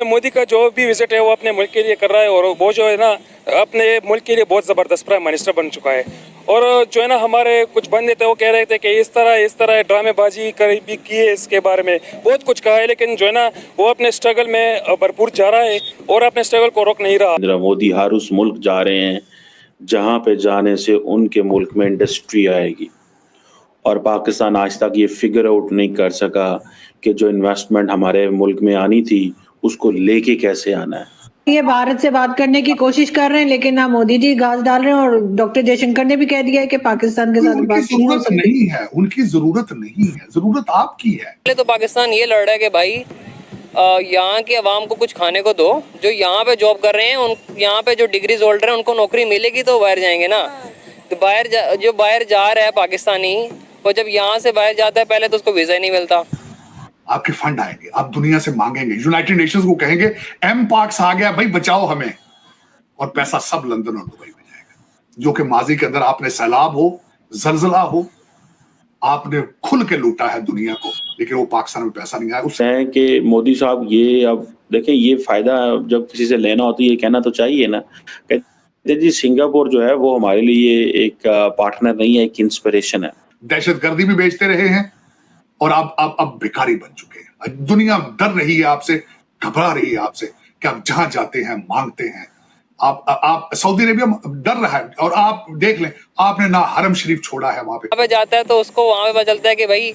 मोदी का जो भी विजिट है वो अपने मुल्क के लिए कर रहा है और वो जो है ना अपने मुल्क के लिए बहुत ज़बरदस्त प्राइम मिनिस्टर बन चुका है। और जो है ना हमारे कुछ बंदे थे वो कह रहे थे कि इस तरह ड्रामेबाजी भी की है, इसके बारे में बहुत कुछ कहा है, लेकिन जो है ना वो अपने स्ट्रगल में भरपूर जा रहा है और अपने स्ट्रगल को रोक नहीं रहा। नरेंद्र मोदी हर उस मुल्क जा रहे हैं जहां पे जाने से उनके मुल्क में इंडस्ट्री आएगी, और पाकिस्तान आज तक ये फिगर आउट नहीं कर सका कि जो इन्वेस्टमेंट हमारे मुल्क में आनी थी उसको लेके कैसे आना है। ये भारत से बात करने की कोशिश कर रहे हैं, लेकिन ना मोदी जी घास डाल रहे हैं और डॉक्टर जयशंकर ने भी कह दिया है कि पाकिस्तान के साथ बात नहीं है, उनकी जरूरत नहीं है, जरूरत आपकी है। पहले तो पाकिस्तान ये लड़ रहा है कि भाई यहाँ के अवाम को कुछ खाने को दो, जो यहाँ पे जॉब कर रहे हैं उन यहाँ पे जो डिग्रीज होल्डर हैं उनको नौकरी मिलेगी तो बाहर जाएंगे ना। तो जो बाहर जा रहा है पाकिस्तानी, वो जब यहाँ से बाहर जाता है पहले तो उसको वीजा ही नहीं मिलता। आपके फंड आएंगे, आप दुनिया से मांगेंगे, यूनाइटेड नेशंस को कहेंगे एम पाक्स आ गया भाई बचाओ हमें, और पैसा सब लंदन और दुबई में जाएगा। जो कि माजी के अंदर आपने सैलाब हो, जलजला हो, आपने खुल के लूटा है दुनिया को, लेकिन वो पाकिस्तान में पैसा नहीं आया। उससे कि मोदी साहब ये अब देखें, ये फायदा जब किसी से लेना होता है ये कहना तो चाहिए ना। कहते जी सिंगापुर जो है वो हमारे लिए एक पार्टनर नहीं है, एक इंस्पिरेशन है। दहशतगर्दी भी बेचते रहे हैं और अब भिखारी बन चुके हैं। दुनिया डर रही है आपसे, घबरा रही है आपसे कि आप जहां जाते हैं मांगते हैं। आप सऊदी अरेबिया डर रहा है, और आप देख लें आपने ना हरम शरीफ छोड़ा है वहां पे जाता है तो उसको वहां पे पता चलता है कि भाई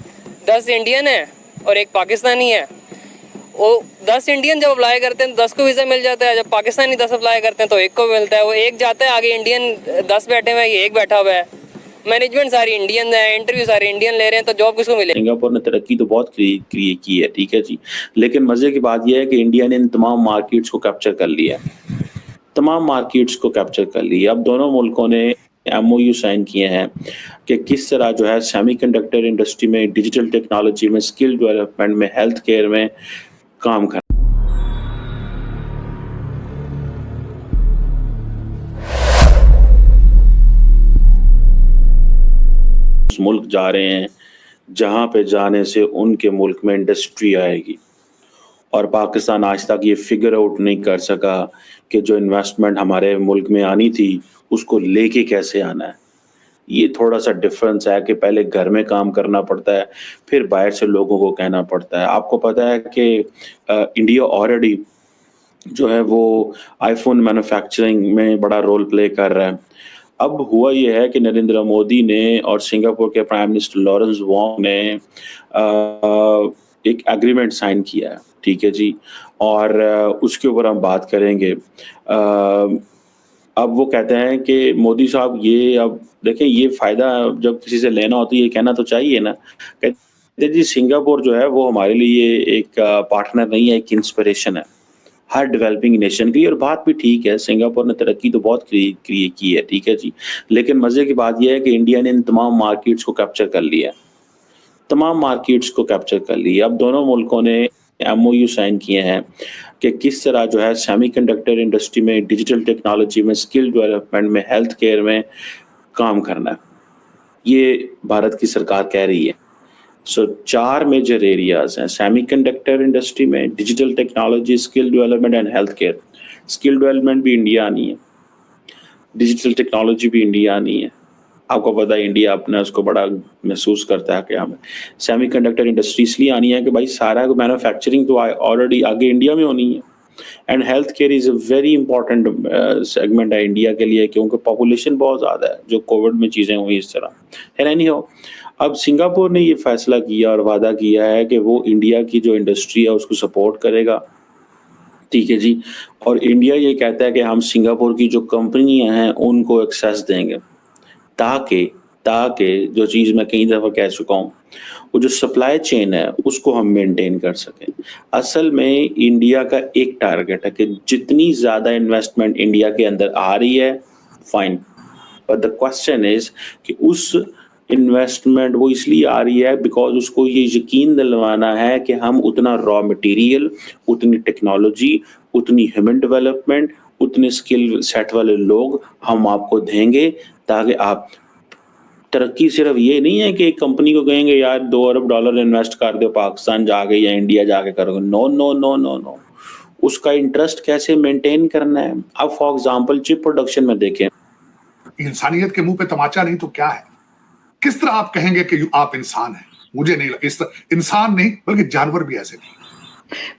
10 इंडियन है और एक पाकिस्तानी है। वो 10 इंडियन जब अप्लाई करते हैं 10 को वीजा मिल जाता है, जब पाकिस्तानी 10 अप्लाई करते हैं तो एक को मिलता है। वो एक जाता है, आगे इंडियन 10 बैठे हुए हैं, ये एक बैठा हुआ है। मैनेजमेंट सारी इंडियन है, इंटरव्यू सारे इंडियन ले रहे हैं, तो जॉब किसको मिले। सिंगापुर ने तरक्की तो बहुत की है, ठीक है जी, लेकिन मजे की बात यह है कि इंडिया ने इन तमाम मार्केट्स को कैप्चर कर लिया, तमाम मार्केट्स को कैप्चर कर लिया। अब दोनों मुल्कों ने MOU साइन किए हैं कि किस तरह जो है सेमीकंडक्टर इंडस्ट्री में, डिजिटल टेक्नोलॉजी में, स्किल डेवलपमेंट में, हेल्थ केयर में काम करना। उस मुल्क जा रहे हैं जहां पे जाने से उनके मुल्क में इंडस्ट्री आएगी, और पाकिस्तान आज तक ये फिगर आउट नहीं कर सका कि जो इन्वेस्टमेंट हमारे मुल्क में आनी थी उसको लेके कैसे आना है। ये थोड़ा सा डिफरेंस है कि पहले घर में काम करना पड़ता है, फिर बाहर से लोगों को कहना पड़ता है। आपको पता है कि इंडिया ऑलरेडी जो है वो आईफोन मैन्युफैक्चरिंग में बड़ा रोल प्ले कर रहा है। अब हुआ ये है कि नरेंद्र मोदी ने और सिंगापुर के प्राइम मिनिस्टर लॉरेंस वोंग ने एक एग्रीमेंट साइन किया है, ठीक है जी, और उसके ऊपर हम बात करेंगे। अब वो कहते हैं कि मोदी साहब ये अब देखें, ये फायदा जब किसी से लेना होता है ये कहना तो चाहिए ना। कहते जी सिंगापुर जो है वो हमारे लिए एक पार्टनर नहीं है, एक इंस्पिरेशन है हर डेवलपिंग नेशन की। और बात भी ठीक है, सिंगापुर ने तरक्की तो बहुत की है, ठीक है जी, लेकिन मजे की बात यह है कि इंडिया ने इन तमाम मार्केट्स को कैप्चर कर लिया, तमाम मार्केट्स को कैप्चर कर लिया। अब दोनों मुल्कों ने MOU साइन किए हैं कि किस तरह जो है सेमीकंडक्टर इंडस्ट्री में, डिजिटल टेक्नोलॉजी में, स्किल डेवलपमेंट में, हेल्थ केयर में काम करना है। ये भारत की सरकार कह रही है। सो 4 मेजर एरियाज हैं सेमीकंडक्टर इंडस्ट्री में, digital technology, skill development and health care. Skill development भी इंडिया आनी है, डिजिटल टेक्नोलॉजी भी इंडिया आनी है। आपको पता है इंडिया अपना उसको बड़ा महसूस करता है कि हमें सेमीकंडक्टर इंडस्ट्री इसलिए आनी है कि भाई सारा मैन्युफैक्चरिंग तो ऑलरेडी आगे इंडिया में होनी है। And health care is a very important segment है इंडिया के लिए, क्योंकि पॉपुलेशन बहुत ज़्यादा है, जो कोविड में चीज़ें हुई इस तरह है नहीं हो। अब सिंगापुर ने ये फैसला किया और वादा किया है कि वो इंडिया की जो इंडस्ट्री है उसको सपोर्ट करेगा, ठीक है जी, और इंडिया ये कहता है कि हम सिंगापुर की जो कंपनियां हैं उनको एक्सेस देंगे, ताकि जो चीज़ मैं कई दफ़ा कह चुका हूँ, वो जो सप्लाई चेन है उसको हम मेंटेन कर सकें। असल में इंडिया का एक टारगेट है कि जितनी ज़्यादा इन्वेस्टमेंट इंडिया के अंदर आ रही है fine, but the question is कि उस इन्वेस्टमेंट वो इसलिए आ रही है बिकॉज उसको ये यकीन दिलवाना है कि हम उतना रॉ मटेरियल, उतनी टेक्नोलॉजी, उतनी ह्यूमन डेवलपमेंट, उतने स्किल सेट वाले लोग हम आपको देंगे, ताकि आप तरक्की सिर्फ ये नहीं है कि एक कंपनी को कहेंगे यार $2 अरब इन्वेस्ट कर दो पाकिस्तान जाके या इंडिया जाके करोगे। No no no no no, उसका इंटरेस्ट कैसे मेंटेन करना है। अब फॉर एग्जांपल चिप प्रोडक्शन में देखें, इंसानियत के मुंह पे तमाचा नहीं तो क्या है? किस तरह आप कहेंगे कि आप इंसान हैं? मुझे नहीं लगता, इस तरह इंसान नहीं बल्कि जानवर भी ऐसे नहीं।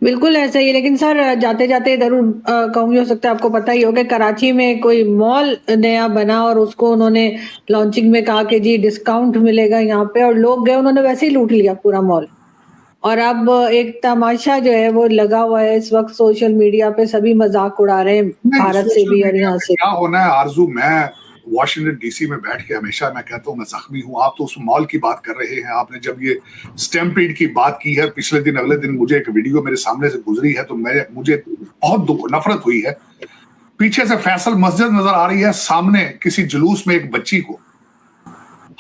बिल्कुल ऐसा ही है। लेकिन सर जाते जाते जरूर कहूंगी, हो सकता है आपको पता ही होगा, कराची में कोई मॉल नया बना और उसको उन्होंने लॉन्चिंग में कहा कि जी डिस्काउंट मिलेगा यहाँ पे, और लोग गए, उन्होंने वैसे ही लूट लिया पूरा मॉल। और अब एक तमाशा जो है वो लगा हुआ है इस वक्त सोशल मीडिया पे, सभी मजाक उड़ा रहे हैं भारत से भी और यहाँ से। क्या होना है आरजू? मैं वॉशिंगटन डीसी में बैठ के हमेशा मैं कहता हूँ मैं जख्मी हूँ। आप तो उस मॉल की बात कर रहे हैं। आपने जब ये स्टैम्पीड की बात की है पिछले दिन, अगले दिन मुझे एक वीडियो मेरे सामने से गुजरी है तो मुझे बहुत नफरत हुई है। पीछे से फैसल मस्जिद नजर आ रही है, सामने किसी जुलूस में एक बच्ची को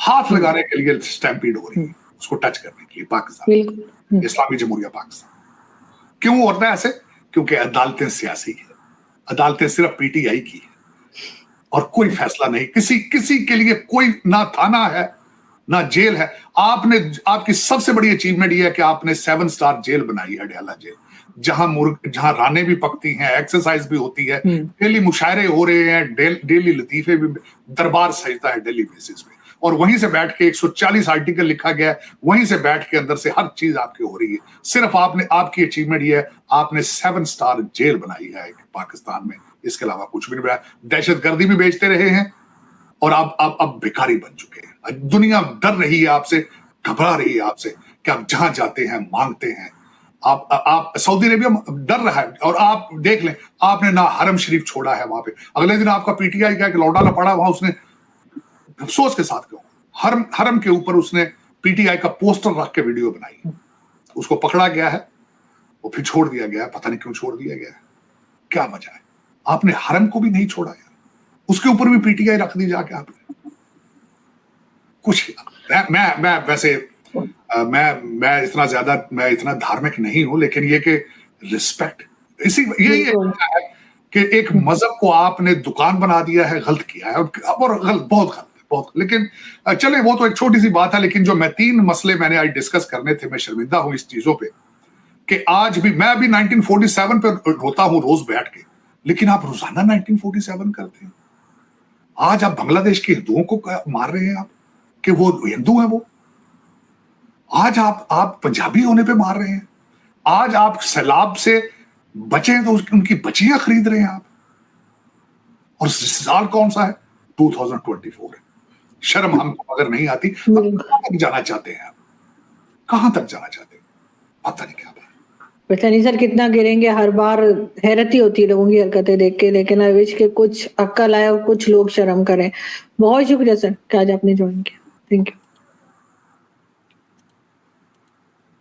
हाथ लगाने के लिए स्टैम्पीड हो रही है, उसको टच करने के लिए पाकिस्तान, इस्लामी जमहूरिया पाकिस्तान। क्यों होता है ऐसे? क्योंकि अदालतें सियासी है, अदालतें सिर्फ पीटीआई की है और कोई फैसला नहीं, किसी के लिए कोई ना थाना है ना जेल है। आपकी सबसे बड़ी अचीवमेंट ये है कि आपने 7 स्टार जेल बनाई है, डयाला जेल, जहां राने भी पकती हैं, एक्सरसाइज भी होती है, डेली मुशायरे हो रहे हैं, डेली लतीफे भी, दरबार सजता है डेली बेसिस पे, और वहीं से बैठ के 140 आर्टिकल लिखा गया है, वहीं से बैठ के अंदर से हर चीज आपकी हो रही है। सिर्फ आपकी अचीवमेंट ये है, आपने 7 स्टार जेल बनाई है पाकिस्तान में, इसके अलावा कुछ भी नहीं बनाया। दहशतगर्दी भी बेचते रहे हैं और अब भिखारी बन चुके हैं। दुनिया डर रही है आपसे, घबरा रही है आपसे कि आप जहां जाते हैं मांगते हैं। आप सऊदी अरेबिया डर रहा है, और आप देख लें, आपने ना हरम शरीफ छोड़ा है वहां पे। अगले दिन आपका पीटीआई का एक लौटाना पड़ा वहां, उसने अफसोस के साथ कहा, हरम के ऊपर उसने पीटीआई का पोस्टर रख के वीडियो बनाई, उसको पकड़ा गया है, वो फिर छोड़ दिया गया है। पता नहीं क्यों छोड़ दिया गया है, क्या वजह है? आपने हरम को भी नहीं छोड़ा यार, उसके ऊपर भी पीटीआई रख दी जाके आपने। कुछ मैं वैसे मैं इतना धार्मिक नहीं हूं, लेकिन ये कि रिस्पेक्ट, यही है कि एक मजहब को आपने दुकान बना दिया है, गलत किया है, और गलत, बहुत गलत है, बहुत। लेकिन चले, वो तो एक छोटी सी बात है। लेकिन जो 3 मसले मैंने आज डिस्कस करने थे, मैं शर्मिंदा हूं इस चीजों पे कि आज भी मैं अभी 1947 पे रोता हूं रोज बैठ के, लेकिन आप रोजाना 1947 करते हैं। आज आप बांग्लादेश के हिंदुओं को मार रहे हैं, आप कि वो हिंदू हैं वो। आज आप पंजाबी होने पे मार रहे हैं। आज आप सैलाब से बचे हैं तो उनकी बच्चियां खरीद रहे हैं आप। और साल कौन सा है? 2024 है। शर्म हमको अगर नहीं आती तो कहां तक जाना चाहते हैं आप? कहां तक जाना चाहते हैं? पता नहीं क्या बात। पता नहीं सर कितना गिरेंगे, हर बार हैरत ही होती है लोगों की हरकतें देख के। लेकिन आई विश के कुछ अक्ल आए और कुछ लोग शर्म करें। बहुत शुक्रिया सर कि आज आपने ज्वाइन किया। Thank you.